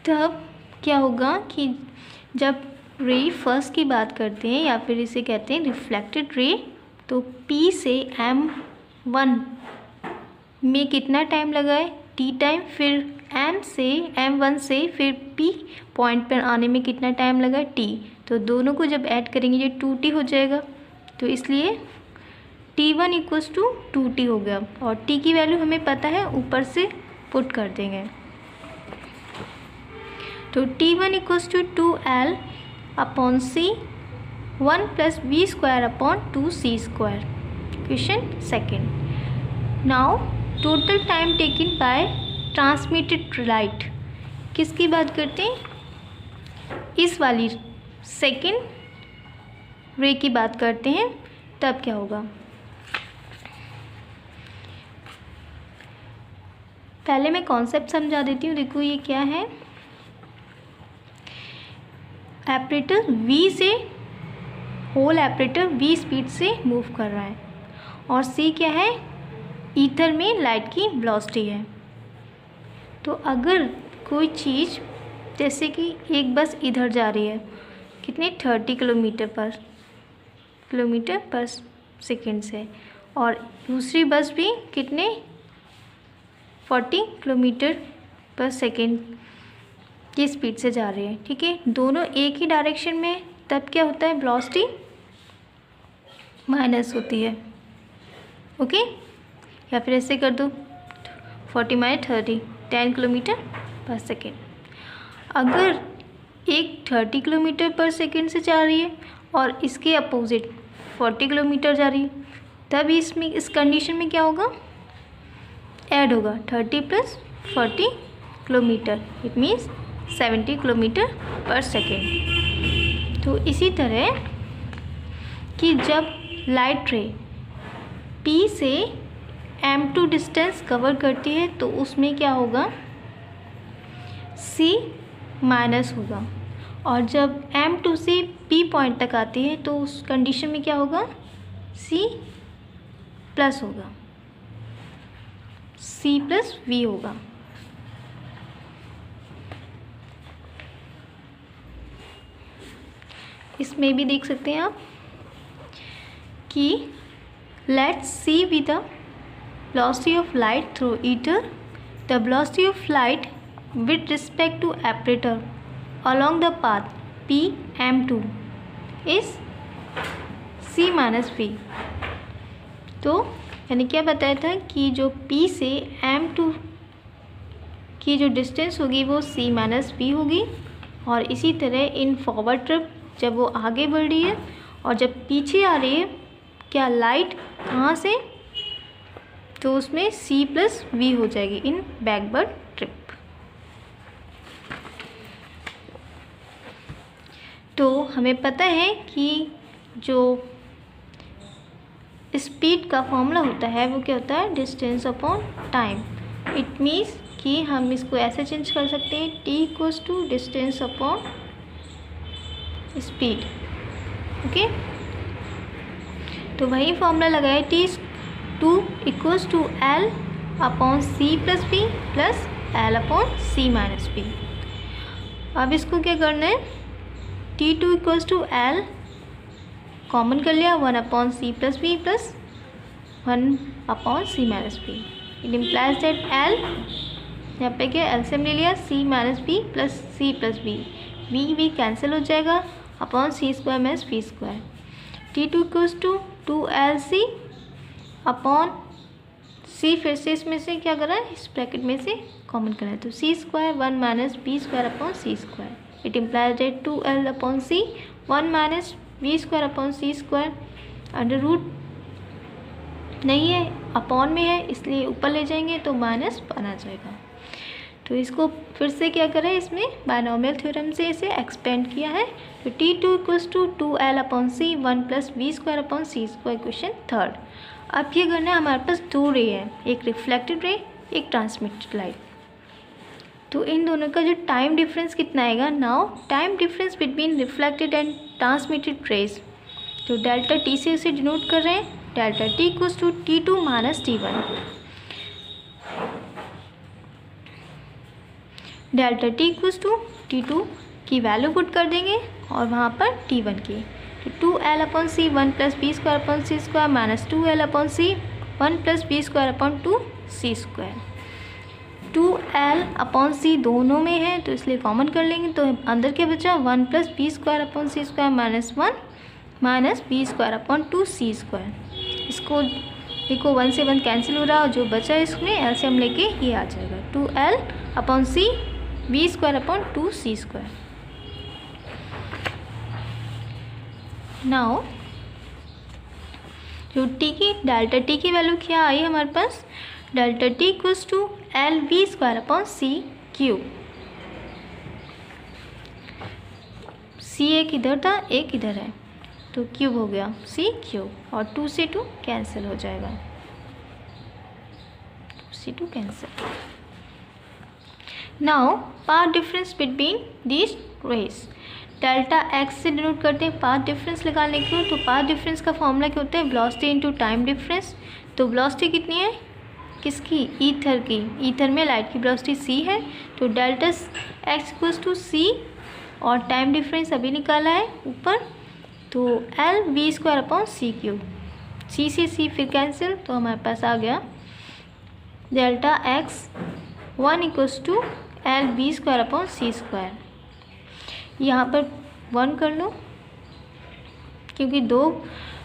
तब क्या होगा कि जब रे फर्स्ट की बात करते हैं या फिर इसे कहते हैं रिफ्लेक्टेड रे, तो P से M1 में कितना टाइम लगा है, T टाइम, फिर M1 से फिर P पॉइंट पर आने में कितना टाइम लगा, T। तो दोनों को जब ऐड करेंगे ये 2T हो जाएगा, तो इसलिए T1 इक्वल्स टू 2T हो गया। और T की वैल्यू हमें पता है, ऊपर से पुट कर देंगे। तो T1 equals to 2L upon C 1 plus V square upon 2C square. Question second. Now total time taken by transmitted light, किसकी बात करते हैं, इस वाली सेकेंड रे की बात करते हैं। तब क्या होगा, पहले मैं कॉन्सेप्ट समझा देती हूँ। देखो ये क्या है, एपरेटर V से, होल एपरेटर V स्पीड से मूव कर रहा है, और C क्या है, ईथर में लाइट की वेलोसिटी है। तो अगर कोई चीज़, जैसे कि एक बस इधर जा रही है कितने 30 किलोमीटर पर सेकेंड से, और दूसरी बस भी कितने 40 किलोमीटर पर सेकेंड की स्पीड से जा रही है, ठीक है, दोनों एक ही डायरेक्शन में, तब क्या होता है, वेलोसिटी माइनस होती है। ओके, या फिर ऐसे कर दो 40 माइनस 30 10 किलोमीटर पर सेकेंड। अगर एक 30 किलोमीटर पर सेकेंड से जा रही है और इसके अपोजिट 40 किलोमीटर जा रही है, तब इसमें इस कंडीशन में क्या होगा, ऐड होगा 30 plus 40 kilometre, it means 70 kilometre पर सेकेंड। तो इसी तरह कि जब लाइट रे P से M2 डिस्टेंस कवर करती है तो उसमें क्या होगा, C माइनस होगा, और जब M2 से P पॉइंट तक आती है तो उस कंडीशन में क्या होगा, C प्लस होगा, C प्लस V होगा। इसमें भी देख सकते हैं आप कि let's see with the velocity of light through ether, the velocity of light with respect to apparatus along the path P M2 is C minus V। तो मैंने क्या बताया था कि जो P से M2 की जो डिस्टेंस होगी वो C माइनस V होगी, और इसी तरह इन फॉरवर्ड ट्रिप जब वो आगे बढ़ रही है और जब पीछे आ रही है क्या लाइट कहाँ से, तो उसमें C प्लस V हो जाएगी इन बैकवर्ड ट्रिप। तो हमें पता है कि जो स्पीड का फॉर्मूला होता है वो क्या होता है, distance upon time. It means कि हम इसको ऐसे चेंज कर सकते हैं, T equals to distance upon speed. Okay, तो वही फॉर्मूला लगाए, T2 equals to L upon C plus V plus L upon C minus V। अब इसको क्या करना है, T2 equals to L common कर लिया, 1 upon C plus V plus 1 upon C minus V। It implies that L, यहाँ पे क्या एलसीएम ले लिया, C minus V plus C plus V, V cancel हो जाएगा, upon C square minus V square. T2 equals to 2LC upon C, फिर से इसमें से क्या करा है, इस ब्रैकेट में से कॉमन करा है, तो C square 1 minus B square upon C square. It implies that 2L upon C 1 minus V square upon C square, under root नहीं है, अपॉन में है, इसलिए ऊपर ले जाएंगे तो माइनस बना जाएगा। तो इसको फिर से क्या करें, इसमें बायनॉमियल थ्योरम से इसे एक्सपेंड किया है। तो T2 equals to 2L upon C 1 plus V square upon C square. Question third. अब ये करना है, हमारे पास दो रे है, एक रिफ्लेक्टेड रे, एक ट्रांसमिटेड लाइट। तो इन दोनों का जो टाइम डिफरेंस कितना आएगा, now time difference between reflected and transmitted rays, तो डेल्टा T से इसे डिनोट कर रहे हैं, delta T equals to T2 minus T1। Delta T equals to T2 की वैल्यू पुट कर देंगे और वहाँ पर T1 की, तो 2L/c 1 + b² minus 2L/c 1 + b²/2c²। 2L/c दोनों में है तो इसलिए कॉमन कर लेंगे, तो अंदर क्या बचा 1 + b² माइनस 1 माइनस b²/2c²। इसको देखो 1 से 1 कैंसिल हो रहा है और जो बचा है इसमें एलसीएम लेके ये आ जाएगा 2L/c b²/2c²। नाउ जो डेल्टा टी की वैल्यू क्या आई हमारे पास, delta T equals to LV²/c³। c एक इधर था, एक इधर है, तो क्यूब हो गया c³ और 2 से 2 कैंसिल हो जाएगा, 2 से 2 cancel. Now path difference between these raise, delta x से डिनोट करते हैं पाथ डिफरेंस निकालने के लिए। तो पाथ डिफरेंस का फॉर्मूला क्या होता है, वेलोसिटी इनटू टाइम डिफरेंस। तो वेलोसिटी कितनी है, किसकी, ईथर की, ईथर में लाइट की वेलोसिटी c है, तो delta X equals to c और टाइम डिफरेंस अभी निकाला है ऊपर, तो LV²/c³। c से c फिर कैंसिल, तो हमारे पास आ गया delta x 1 equals to LV²/c²। यहाँ पर 1 कर लो क्योंकि 2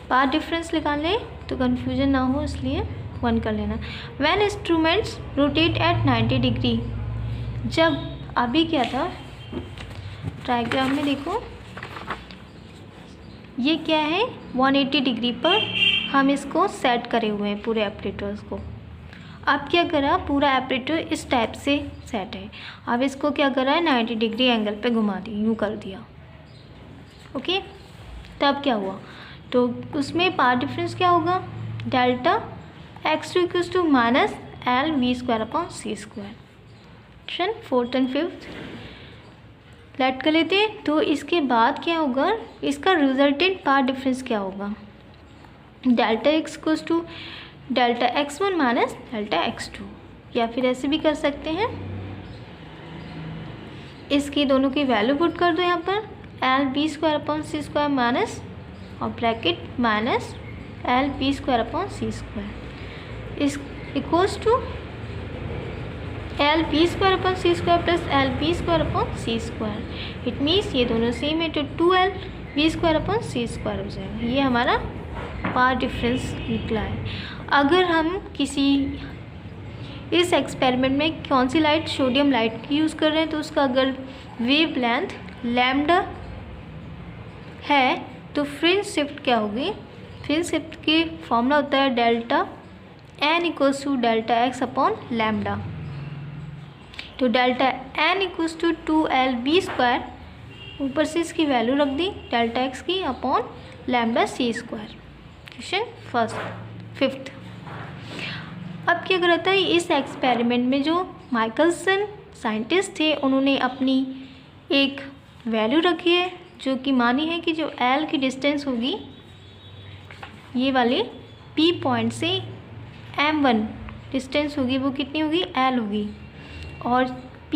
पाथ डिफरेंस निकालने तो कन्फ्यूजन ना हो, इसलिए 1 कर लेना। When instruments rotate eight 90 degree, जब अभी क्या था डायग्राम में देखो, ये क्या है 180 डिग्री पर हम इसको सेट करे हुए हैं पूरे एपरेटर्स को। अब क्या करा, पूरा एपरेटर इस टाइप से सेट है, अब इसको क्या करा है 90 डिग्री एंगल पे घुमा दी, यूँ कर दिया। ओके, तब क्या हुआ, तो उसमें पाथ डिफरेंस क्या होगा, delta x2 equals to minus LV²/c²। Question 4th and 5th late कर लेते हैं। तो इसके बाद क्या होगा, इसका रिजल्टेंट पाथ डिफरेंस क्या होगा, delta x equals to delta x1 minus delta x2, या फिर ऐसे भी कर सकते हैं, इसकी दोनों की वैल्यू पुट कर दो यहाँ पर, LV²/c² माइनस और ब्रैकेट माइनस LV²/c², इस equals to LV²/c² plus LV²/c²। It means ये दोनों सेम है, तो 2LV²/c² हो जाएगा। ये हमारा पाथ डिफरेंस निकला है। अगर हम किसी इस एक्सपेरिमेंट में कौन सी लाइट, सोडियम लाइट की यूज़ कर रहे हैं, तो उसका अगर वेव लेंथ लैम्डा है तो फ्रिंज शिफ्ट क्या होगी, फ्रिंज शिफ्ट की फॉर्मूला होता है delta n equals to delta x upon lambda. तो delta n equals to 2LV², ऊपर से इसकी वैल्यू रख दी डेल्टा x की upon lambda c²। Question 5th। अब क्या करता है, इस एक्सपेरिमेंट में जो माइकलसन साइंटिस्ट थे उन्होंने अपनी एक वैल्यू रखी है जो कि मानी है कि जो L की डिस्टेंस होगी, ये वाले P पॉइंट से M1 डिस्टेंस होगी, वो कितनी होगी, L होगी, और P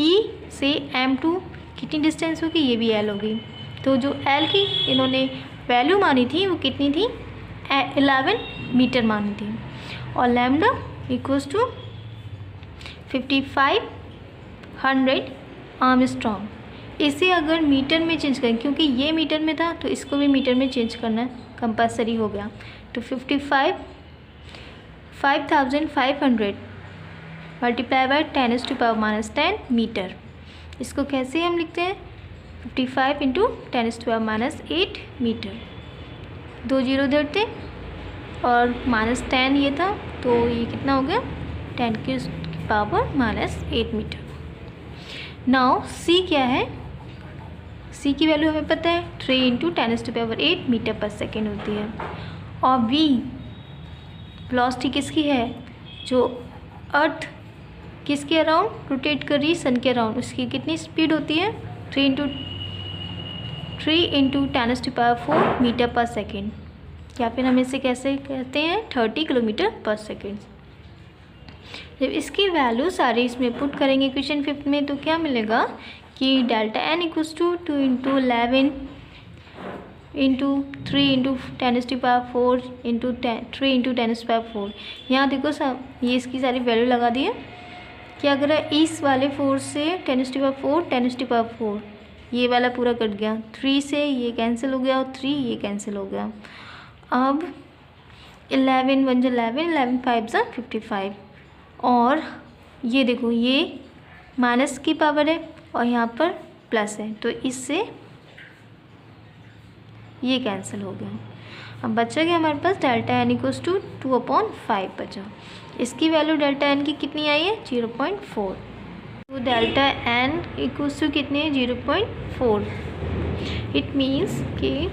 से M2 कितनी डिस्टेंस होगी, ये भी L होगी। तो जो L की इन्होंने वैल्यू मानी थी वो कितनी थी, 11 मीटर मानी थी, और लैम्डा इक्वल्स टू 5500 आर्मस्ट्रॉन्ग। इसे अगर मीटर में चेंज करें, क्योंकि ये मीटर में था तो इसको भी मीटर में चेंज करना कंपलसरी हो गया, तो 5500 मल्टीप्लाई बाय 10⁻⁻10 मीटर। इसको कैसे हम लिखते हैं, 55 × 10⁻⁻8 मीटर, 2 जीरो इधर थे और -10 ये था, तो ये कितना हो गया 10⁻⁻8 मीटर। नाउ c क्या है, c की वैल्यू हमें पता है 3 × 10⁸ मीटर पर सेकेंड होती है, और v वेलोसिटी किसकी है, जो अर्थ किसके अराउंड रोटेट कर रही है, सन के अराउंड, उसकी कितनी स्पीड होती है 3 × 10⁴ मीटर पर सेकेंड, या फिर हम इसे कैसे कहते हैं 30 किलोमीटर पर सेकेंड। जब इसकी वैल्यू सारी इसमें पुट करेंगे क्वेश्चन 5 में तो क्या मिलेगा कि delta N equals to 2 into 11 into 3 into 10⁴ into 3 into 10⁴। यहाँ देखो सब ये इसकी सारी वैल्यू लगा दी है। क्या करा, इस वाले 4 से 10⁴ ये वाला पूरा कट गया, 3 से ये कैंसिल हो गया और 3 ये कैंसिल हो गया। अब 11 1 11, 11 5 55 और ये देखो ये माइनस की पावर है और यहाँ पर प्लस है तो इससे ये कैंसिल हो गया। अब बचा गया हमारे पास डेल्टा एन इक्वल्स टू 2/5 बचा। इसकी वैल्यू डेल्टा एन की कितनी आई है 0.4। तो डेल्टा एन इक्वल्स टू कितने 0.4। इट मीन्स कि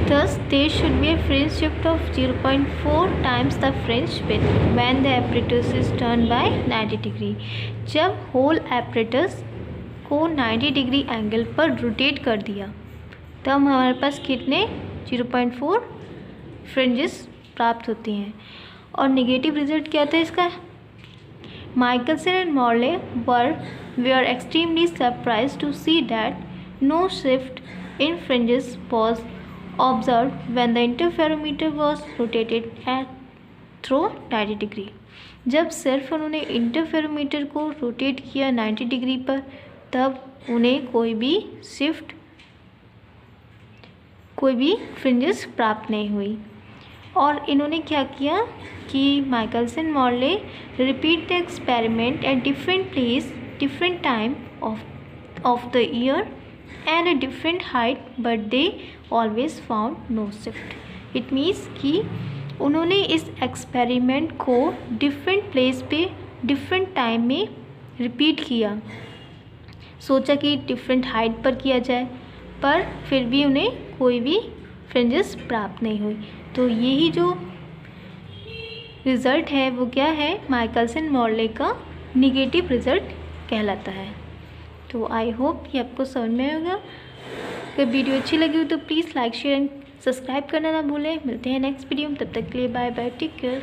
thus there should be a phase shift of 0.4 times the French width when the apparatus is turned by 90 degree। जब whole apparatus को 90 डिग्री एंगल पर rotate कर दिया तब हमारे पास कितने 0.4 फ्रिंजेस प्राप्त होती हैं। और नेगेटिव रिजल्ट क्या था इसका, Michelson and Morley they are extremely surprise to see that no shift in fringes was observed when the interferometer was rotated at through 90 degree. जब सिर्फ उन्होंने इंटरफेरोमीटर को रोटेट किया 90 डिग्री पर तब उन्हें कोई भी फ्रिंजेस प्राप्त नहीं हुई। और इन्होंने क्या किया कि Michelson Morley repeat the experiment at different place different time of the year and a different height but they always found no shift। it means कि उन्होंने इस एक्सपेरिमेंट को डिफरेंट प्लेस पे डिफरेंट टाइम में रिपीट किया, सोचा कि different height पर किया जाए पर फिर भी उन्हें कोई भी फ्रिंजेस प्राप्त नहीं हुई। तो यही जो रिज़ल्ट है वो क्या है, माइकलसन मॉर्ले का निगेटिव रिज़ल्ट कहलाता है। तो आई होप ये आपको समझ में होगा। अगर वीडियो अच्छी लगी हो तो please like share and subscribe करना ना भूलें। मिलते हैं नेक्स्ट वीडियो में, तब तक के लिए बाय बाय, टेक केयर।